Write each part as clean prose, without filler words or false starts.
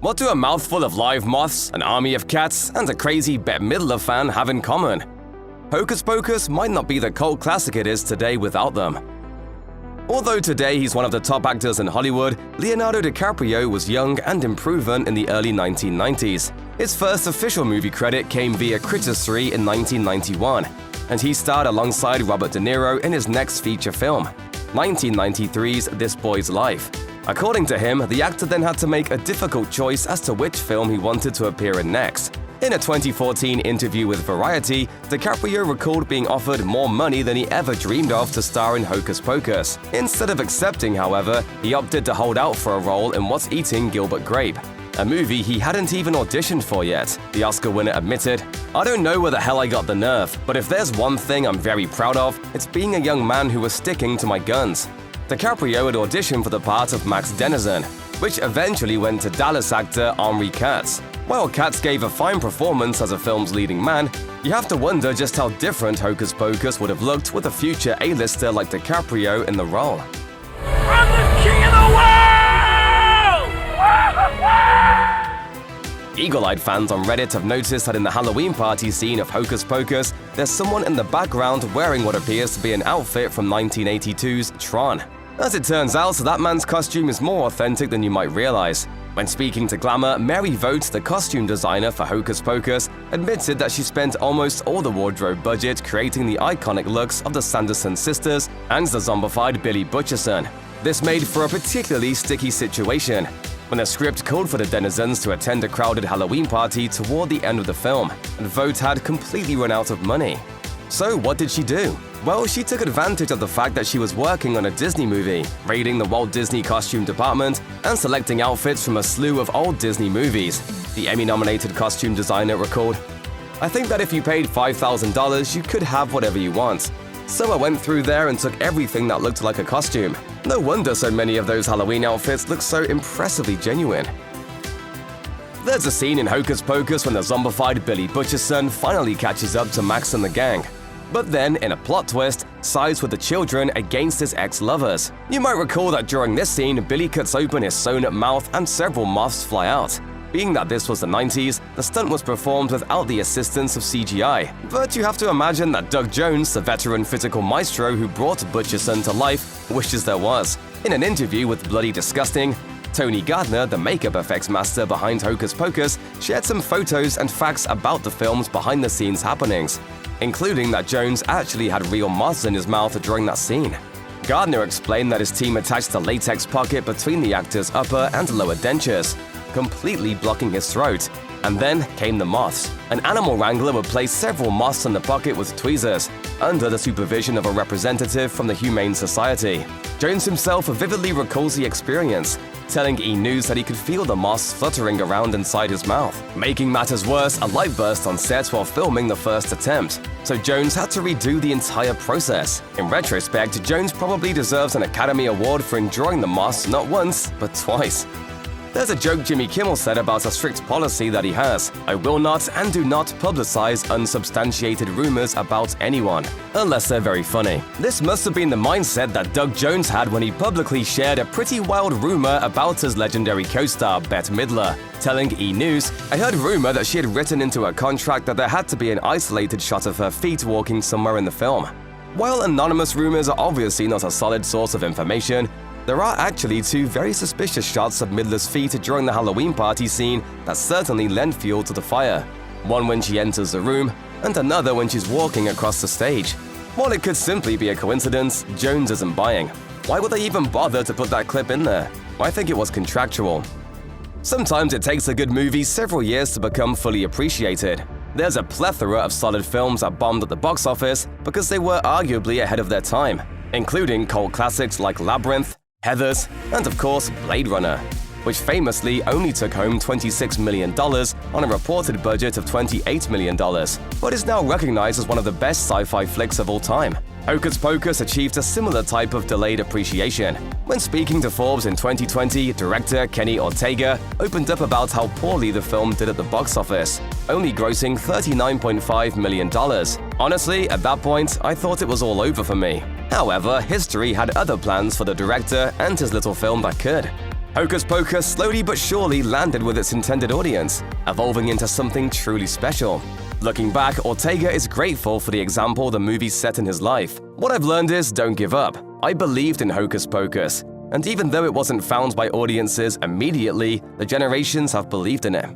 What do a mouthful of live moths, an army of cats, and a crazy Bette Midler fan have in common? Hocus Pocus might not be the cult classic it is today without them. Although today he's one of the top actors in Hollywood, Leonardo DiCaprio was young and improving in the early 1990s. His first official movie credit came via Critters 3 in 1991, and he starred alongside Robert De Niro in his next feature film, 1993's This Boy's Life. According to him, the actor then had to make a difficult choice as to which film he wanted to appear in next. In a 2014 interview with Variety, DiCaprio recalled being offered more money than he ever dreamed of to star in Hocus Pocus. Instead of accepting, however, he opted to hold out for a role in What's Eating Gilbert Grape, a movie he hadn't even auditioned for yet. The Oscar winner admitted, "I don't know where the hell I got the nerve, but if there's one thing I'm very proud of, it's being a young man who was sticking to my guns." DiCaprio had auditioned for the part of Max Dennison, which eventually went to Dallas actor Henri Katz. While Katz gave a fine performance as a film's leading man, you have to wonder just how different Hocus Pocus would have looked with a future A-lister like DiCaprio in the role. I'm the king of the world! Eagle-eyed fans on Reddit have noticed that in the Halloween party scene of Hocus Pocus, there's someone in the background wearing what appears to be an outfit from 1982's Tron. As it turns out, that man's costume is more authentic than you might realize. When speaking to Glamour, Mary Vogt, the costume designer for Hocus Pocus, admitted that she spent almost all the wardrobe budget creating the iconic looks of the Sanderson sisters and the zombified Billy Butcherson. This made for a particularly sticky situation when the script called for the denizens to attend a crowded Halloween party toward the end of the film, and Vogt had completely run out of money. So what did she do? Well, she took advantage of the fact that she was working on a Disney movie, raiding the Walt Disney costume department and selecting outfits from a slew of old Disney movies. The Emmy-nominated costume designer recalled, "I think that if you paid $5,000, you could have whatever you want. So I went through there and took everything that looked like a costume. No wonder so many of those Halloween outfits look so impressively genuine." There's a scene in Hocus Pocus when the zombified Billy Butcherson finally catches up to Max and the gang. But then, in a plot twist, sides with the children against his ex-lovers. You might recall that during this scene, Billy cuts open his sewn-up mouth and several moths fly out. Being that this was the 90s, the stunt was performed without the assistance of CGI. But you have to imagine that Doug Jones, the veteran physical maestro who brought Butcherson to life, wishes there was. In an interview with Bloody Disgusting, Tony Gardner, the makeup effects master behind Hocus Pocus, shared some photos and facts about the film's behind-the-scenes happenings, including that Jones actually had real moths in his mouth during that scene. Gardner explained that his team attached a latex pocket between the actor's upper and lower dentures, completely blocking his throat. And then came the moths. An animal wrangler would place several moths in the pocket with tweezers, under the supervision of a representative from the Humane Society. Jones himself vividly recalls the experience, telling E! News that he could feel the moths fluttering around inside his mouth. Making matters worse, a light burst on set while filming the first attempt, so Jones had to redo the entire process. In retrospect, Jones probably deserves an Academy Award for enjoying the moths not once, but twice. There's a joke Jimmy Kimmel said about a strict policy that he has: "I will not and do not publicize unsubstantiated rumors about anyone, unless they're very funny." This must have been the mindset that Doug Jones had when he publicly shared a pretty wild rumor about his legendary co-star Bette Midler, telling E! News, "I heard rumor that she had written into her contract that there had to be an isolated shot of her feet walking somewhere in the film." While anonymous rumors are obviously not a solid source of information, there are actually two very suspicious shots of Midler's feet during the Halloween party scene that certainly lend fuel to the fire. One when she enters the room, and another when she's walking across the stage. While it could simply be a coincidence, Jones isn't buying. Why would they even bother to put that clip in there? I think it was contractual. Sometimes it takes a good movie several years to become fully appreciated. There's a plethora of solid films that bombed at the box office because they were arguably ahead of their time, including cult classics like Labyrinth, Heathers, and of course Blade Runner, which famously only took home $26 million on a reported budget of $28 million, but is now recognized as one of the best sci-fi flicks of all time. Hocus Pocus achieved a similar type of delayed appreciation. When speaking to Forbes in 2020, director Kenny Ortega opened up about how poorly the film did at the box office, only grossing $39.5 million. Honestly, at that point, I thought it was all over for me. However, history had other plans for the director and his little film that could. Hocus Pocus slowly but surely landed with its intended audience, evolving into something truly special. Looking back, Ortega is grateful for the example the movie set in his life. What I've learned is don't give up. I believed in Hocus Pocus, and even though it wasn't found by audiences immediately, the generations have believed in it.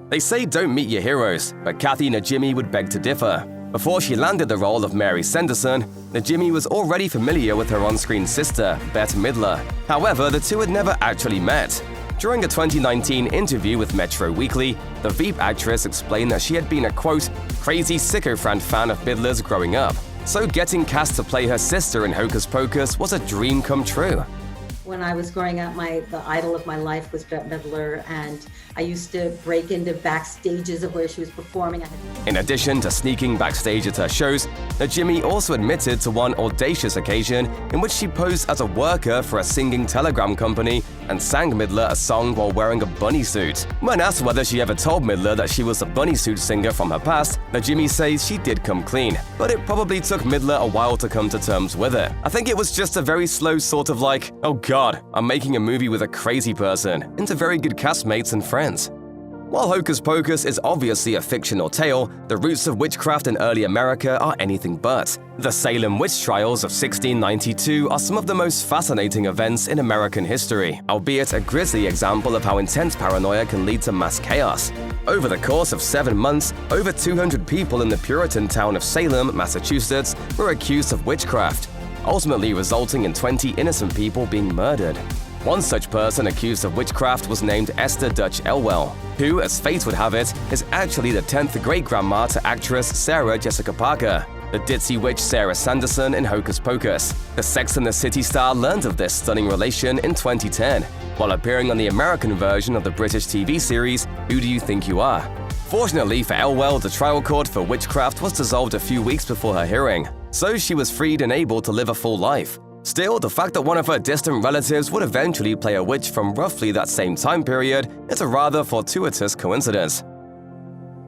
They say don't meet your heroes, but Kathy Najimy would beg to differ. Before she landed the role of Mary Sanderson, Najimy was already familiar with her on-screen sister, Bette Midler. However, the two had never actually met. During a 2019 interview with Metro Weekly, the Veep actress explained that she had been a, quote, crazy sycophant fan of Midler's growing up. So getting cast to play her sister in Hocus Pocus was a dream come true. When I was growing up, the idol of my life was Bette Midler, and I used to break into backstages of where she was performing. In addition to sneaking backstage at her shows, Najimy also admitted to one audacious occasion in which she posed as a worker for a singing telegram company and sang Midler a song while wearing a bunny suit. When asked whether she ever told Midler that she was a bunny suit singer from her past, Najimy says she did come clean, but it probably took Midler a while to come to terms with it. I think it was just a very slow sort of like, oh God, I'm making a movie with a crazy person, into very good castmates and friends. While Hocus Pocus is obviously a fictional tale, the roots of witchcraft in early America are anything but. The Salem witch trials of 1692 are some of the most fascinating events in American history, albeit a grisly example of how intense paranoia can lead to mass chaos. Over the course of 7 months, over 200 people in the Puritan town of Salem, Massachusetts, were accused of witchcraft, ultimately resulting in 20 innocent people being murdered. One such person accused of witchcraft was named Esther Dutch Elwell, who, as fate would have it, is actually the 10th great-grandma to actress Sarah Jessica Parker, the ditzy witch Sarah Sanderson in Hocus Pocus. The Sex and the City star learned of this stunning relation in 2010, while appearing on the American version of the British TV series Who Do You Think You Are? Fortunately for Elwell, the trial court for witchcraft was dissolved a few weeks before her hearing, so she was freed and able to live a full life. Still, the fact that one of her distant relatives would eventually play a witch from roughly that same time period is a rather fortuitous coincidence.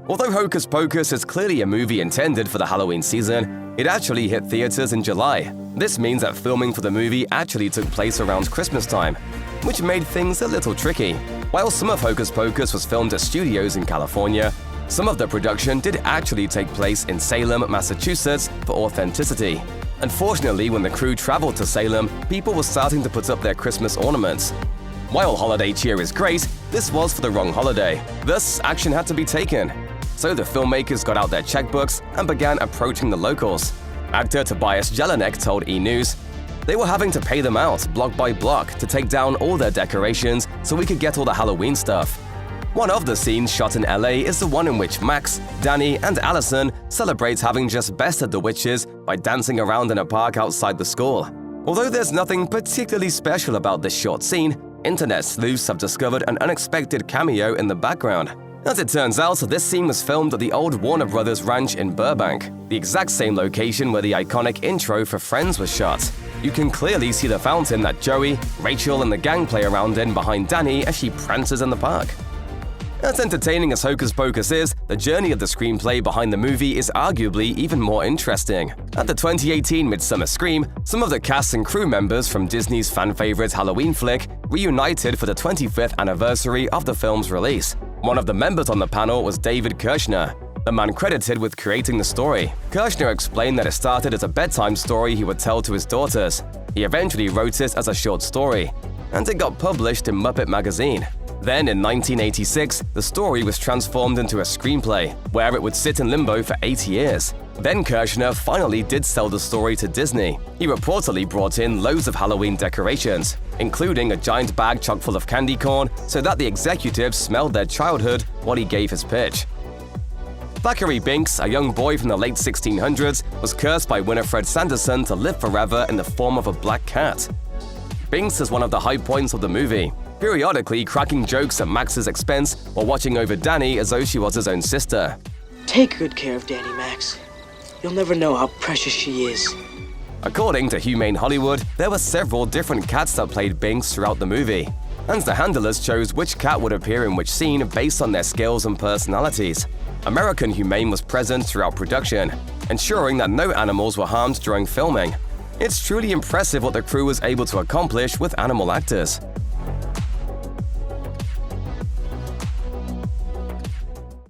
Although Hocus Pocus is clearly a movie intended for the Halloween season, it actually hit theaters in July. This means that filming for the movie actually took place around Christmas time, which made things a little tricky. While some of Hocus Pocus was filmed at studios in California, some of the production did actually take place in Salem, Massachusetts for authenticity. Unfortunately, when the crew traveled to Salem, people were starting to put up their Christmas ornaments. While holiday cheer is great, this was for the wrong holiday. Thus, action had to be taken. So the filmmakers got out their checkbooks and began approaching the locals. Actor Tobias Jelinek told E! News, "They were having to pay them out block by block to take down all their decorations so we could get all the Halloween stuff." One of the scenes shot in LA is the one in which Max, Danny, and Allison celebrate having just bested the witches by dancing around in a park outside the school. Although there's nothing particularly special about this short scene, internet sleuths have discovered an unexpected cameo in the background. As it turns out, this scene was filmed at the old Warner Brothers ranch in Burbank, the exact same location where the iconic intro for Friends was shot. You can clearly see the fountain that Joey, Rachel, and the gang play around in behind Danny as she prances in the park. As entertaining as Hocus Pocus is, the journey of the screenplay behind the movie is arguably even more interesting. At the 2018 Midsummer Scream, some of the cast and crew members from Disney's fan-favorite Halloween flick reunited for the 25th anniversary of the film's release. One of the members on the panel was David Kirshner, the man credited with creating the story. Kirshner explained that it started as a bedtime story he would tell to his daughters. He eventually wrote it as a short story, and it got published in Muppet Magazine. Then, in 1986, the story was transformed into a screenplay, where it would sit in limbo for 8 years. Then Kirshner finally did sell the story to Disney. He reportedly brought in loads of Halloween decorations, including a giant bag chock full of candy corn, so that the executives smelled their childhood while he gave his pitch. Thackeray Binx, a young boy from the late 1600s, was cursed by Winifred Sanderson to live forever in the form of a black cat. Binx is one of the high points of the movie, periodically cracking jokes at Max's expense while watching over Danny as though she was his own sister. Take good care of Danny, Max. You'll never know how precious she is. According to Humane Hollywood, there were several different cats that played Binx throughout the movie, and the handlers chose which cat would appear in which scene based on their skills and personalities. American Humane was present throughout production, ensuring that no animals were harmed during filming. It's truly impressive what the crew was able to accomplish with animal actors.